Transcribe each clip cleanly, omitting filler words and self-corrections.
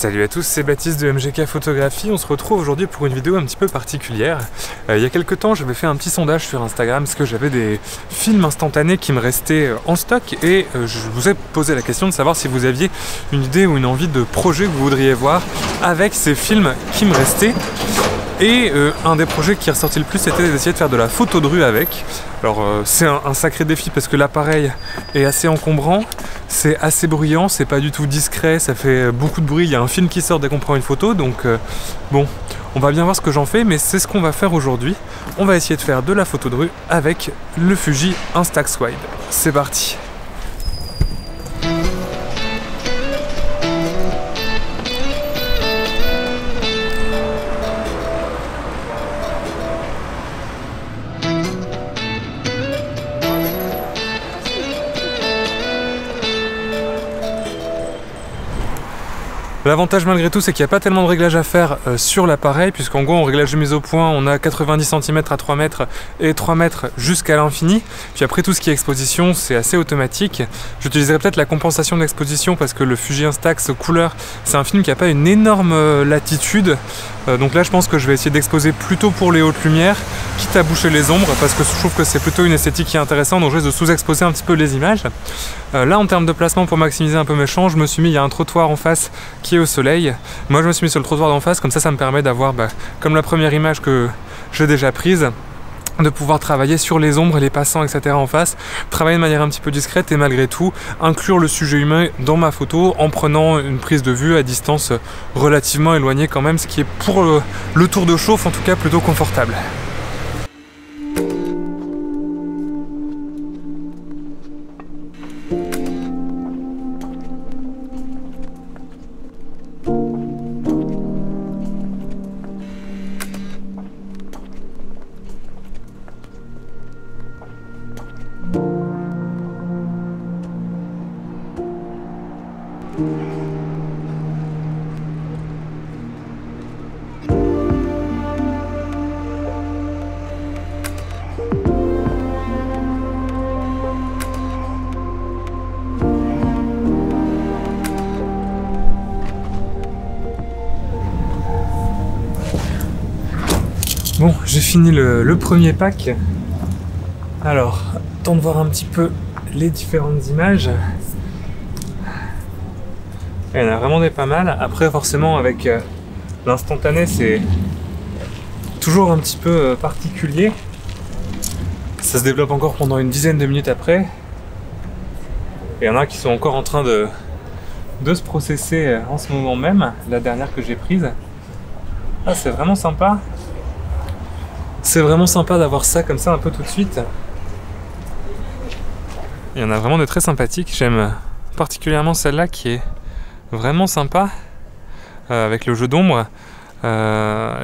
Salut à tous, c'est Baptiste de MGK Photographie. On se retrouve aujourd'hui pour une vidéo un petit peu particulière. Il y a quelques temps, j'avais fait un petit sondage sur Instagram parce que j'avais des films instantanés qui me restaient en stock et je vous ai posé la question de savoir si vous aviez une idée ou une envie de projet que vous voudriez voir avec ces films qui me restaient. Et un des projets qui est ressorti le plus, c'était d'essayer de faire de la photo de rue avec. Alors c'est un sacré défi parce que l'appareil est assez encombrant, c'est assez bruyant, c'est pas du tout discret, ça fait beaucoup de bruit, il y a un film qui sort dès qu'on prend une photo, donc bon, on va bien voir ce que j'en fais, mais c'est ce qu'on va faire aujourd'hui. On va essayer de faire de la photo de rue avec le Fuji Instax Wide. C'est parti! L'avantage malgré tout, c'est qu'il n'y a pas tellement de réglages à faire sur l'appareil, puisqu'en gros en réglage de mise au point, on a 90 cm à 3 mètres et 3 mètres jusqu'à l'infini. Puis après tout ce qui est exposition, c'est assez automatique. J'utiliserai peut-être la compensation d'exposition parce que le Fuji Instax couleur, c'est un film qui n'a pas une énorme latitude. Donc là je pense que je vais essayer d'exposer plutôt pour les hautes lumières, quitte à boucher les ombres, parce que je trouve que c'est plutôt une esthétique qui est intéressante, donc je risque de sous-exposer un petit peu les images. Là en termes de placement, pour maximiser un peu mes champs, je me suis mis, il y a un trottoir en face qui est au soleil. Moi je me suis mis sur le trottoir d'en face, comme ça me permet d'avoir, comme la première image que j'ai déjà prise, de pouvoir travailler sur les ombres, les passants, etc. en face, travailler de manière un petit peu discrète et malgré tout inclure le sujet humain dans ma photo en prenant une prise de vue à distance relativement éloignée quand même, ce qui est pour le tour de chauffe en tout cas plutôt confortable. Bon, j'ai fini le premier pack. Alors, temps de voir un petit peu les différentes images. Il y en a vraiment des pas mal. Après, forcément, avec l'instantané, c'est toujours un petit peu particulier. Ça se développe encore pendant une dizaine de minutes après. Et il y en a qui sont encore en train de se processer en ce moment même. La dernière que j'ai prise. Ah, c'est vraiment sympa. C'est vraiment sympa d'avoir ça comme ça un peu tout de suite. Il y en a vraiment des très sympathiques. J'aime particulièrement celle-là qui est vraiment sympa avec le jeu d'ombre.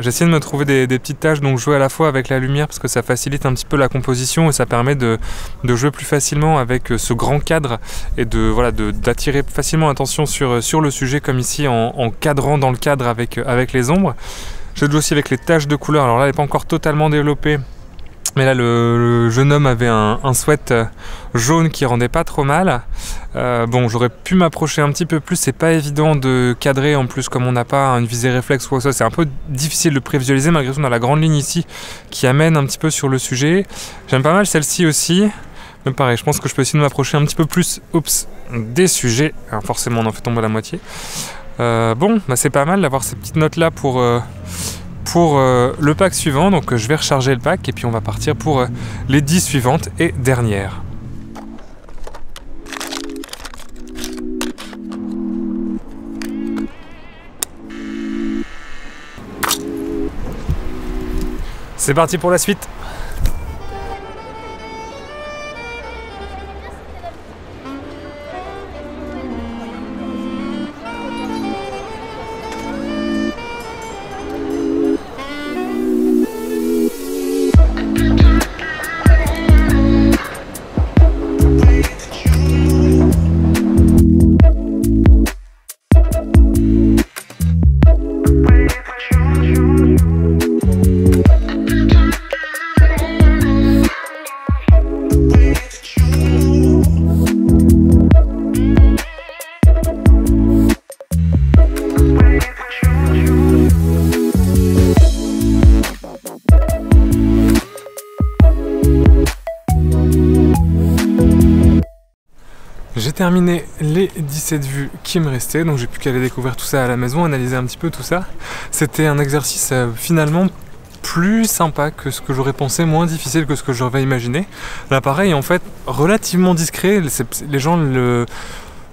J'essaie de me trouver des petites tâches, donc jouer à la fois avec la lumière parce que ça facilite un petit peu la composition et ça permet de jouer plus facilement avec ce grand cadre et d'attirer facilement l'attention sur le sujet comme ici en cadrant dans le cadre avec les ombres. Je joue aussi avec les taches de couleur. Alors là, elle n'est pas encore totalement développée. Mais là, le jeune homme avait un sweat jaune qui rendait pas trop mal. Bon, j'aurais pu m'approcher un petit peu plus. C'est pas évident de cadrer. En plus, comme on n'a pas une visée réflexe ou ça, c'est un peu difficile de prévisualiser. Malgré tout, on a la grande ligne ici qui amène un petit peu sur le sujet. J'aime pas mal celle-ci aussi. Mais pareil, je pense que je peux essayer de m'approcher un petit peu plus des sujets. Alors forcément, on en fait tomber la moitié. Bon, c'est pas mal d'avoir ces petites notes là pour le pack suivant, donc je vais recharger le pack et puis on va partir pour les 10 suivantes et dernières. C'est parti pour la suite. terminé les 17 vues qui me restaient, donc j'ai pu qu'aller découvrir tout ça à la maison, analyser un petit peu tout ça. C'était un exercice finalement plus sympa que ce que j'aurais pensé, moins difficile que ce que j'aurais imaginé. L'appareil est en fait relativement discret, les gens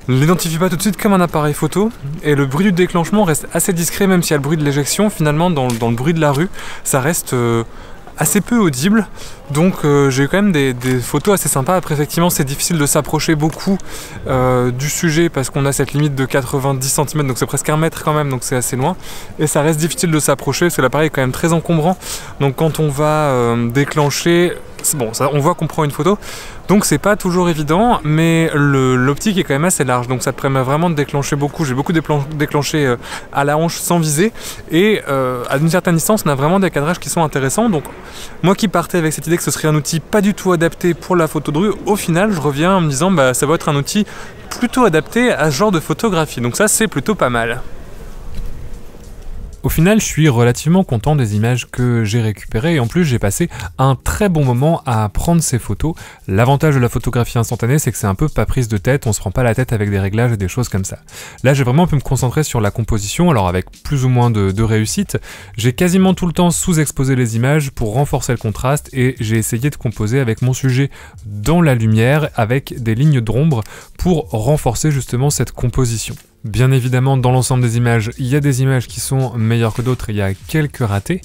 l'identifient pas tout de suite comme un appareil photo, et le bruit du déclenchement reste assez discret, même s'il y a le bruit de l'éjection. Finalement dans le bruit de la rue, ça reste assez peu audible, donc j'ai eu quand même des photos assez sympas. Après effectivement c'est difficile de s'approcher beaucoup du sujet parce qu'on a cette limite de 90 cm, donc c'est presque 1 mètre quand même, donc c'est assez loin, et ça reste difficile de s'approcher parce que l'appareil est quand même très encombrant, donc quand on va déclencher, bon, ça, on voit qu'on prend une photo, donc c'est pas toujours évident, mais l'optique est quand même assez large, donc ça te permet vraiment de déclencher beaucoup. J'ai beaucoup déclenché à la hanche sans viser, et à une certaine distance on a vraiment des cadrages qui sont intéressants. Donc moi qui partais avec cette idée que ce serait un outil pas du tout adapté pour la photo de rue, au final je reviens en me disant bah ça va être un outil plutôt adapté à ce genre de photographie, donc ça c'est plutôt pas mal. Au final, je suis relativement content des images que j'ai récupérées, et en plus j'ai passé un très bon moment à prendre ces photos. L'avantage de la photographie instantanée, c'est que c'est un peu pas prise de tête, on se prend pas la tête avec des réglages et des choses comme ça. Là j'ai vraiment pu me concentrer sur la composition, alors avec plus ou moins de réussite. J'ai quasiment tout le temps sous-exposé les images pour renforcer le contraste, et j'ai essayé de composer avec mon sujet dans la lumière avec des lignes d'ombre pour renforcer justement cette composition. Bien évidemment, dans l'ensemble des images, il y a des images qui sont meilleures que d'autres, il y a quelques ratés.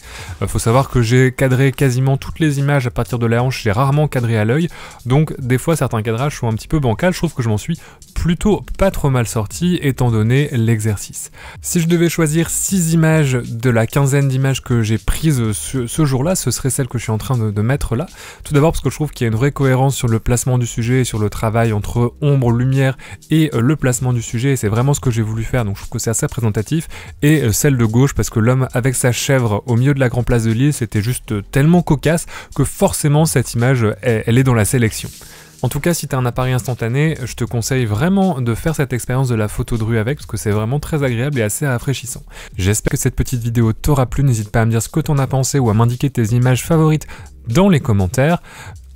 Faut savoir que j'ai cadré quasiment toutes les images à partir de la hanche, j'ai rarement cadré à l'œil, donc des fois certains cadrages sont un petit peu bancals. Je trouve que je m'en suis plutôt pas trop mal sorti étant donné l'exercice. Si je devais choisir 6 images de la quinzaine d'images que j'ai prises ce jour-là, ce serait celle que je suis en train de mettre là. Tout d'abord parce que je trouve qu'il y a une vraie cohérence sur le placement du sujet et sur le travail entre ombre, lumière et le placement du sujet, et c'est vraiment ce que j'ai voulu faire, donc je trouve que c'est assez représentatif. Et celle de gauche parce que l'homme avec sa chèvre au milieu de la grande place de Lille, c'était juste tellement cocasse que forcément cette image elle est dans la sélection. En tout cas, si tu as un appareil instantané, je te conseille vraiment de faire cette expérience de la photo de rue avec, parce que c'est vraiment très agréable et assez rafraîchissant. J'espère que cette petite vidéo t'aura plu, n'hésite pas à me dire ce que t'en as pensé ou à m'indiquer tes images favorites dans les commentaires.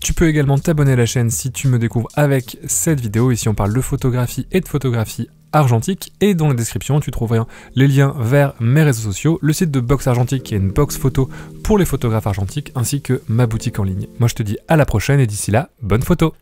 Tu peux également t'abonner à la chaîne si tu me découvres avec cette vidéo. Ici on parle de photographie et de photographie argentique, et dans la description tu trouveras les liens vers mes réseaux sociaux, le site de Box Argentique qui est une box photo pour les photographes argentiques, ainsi que ma boutique en ligne. Moi je te dis à la prochaine, et d'ici là, bonne photo!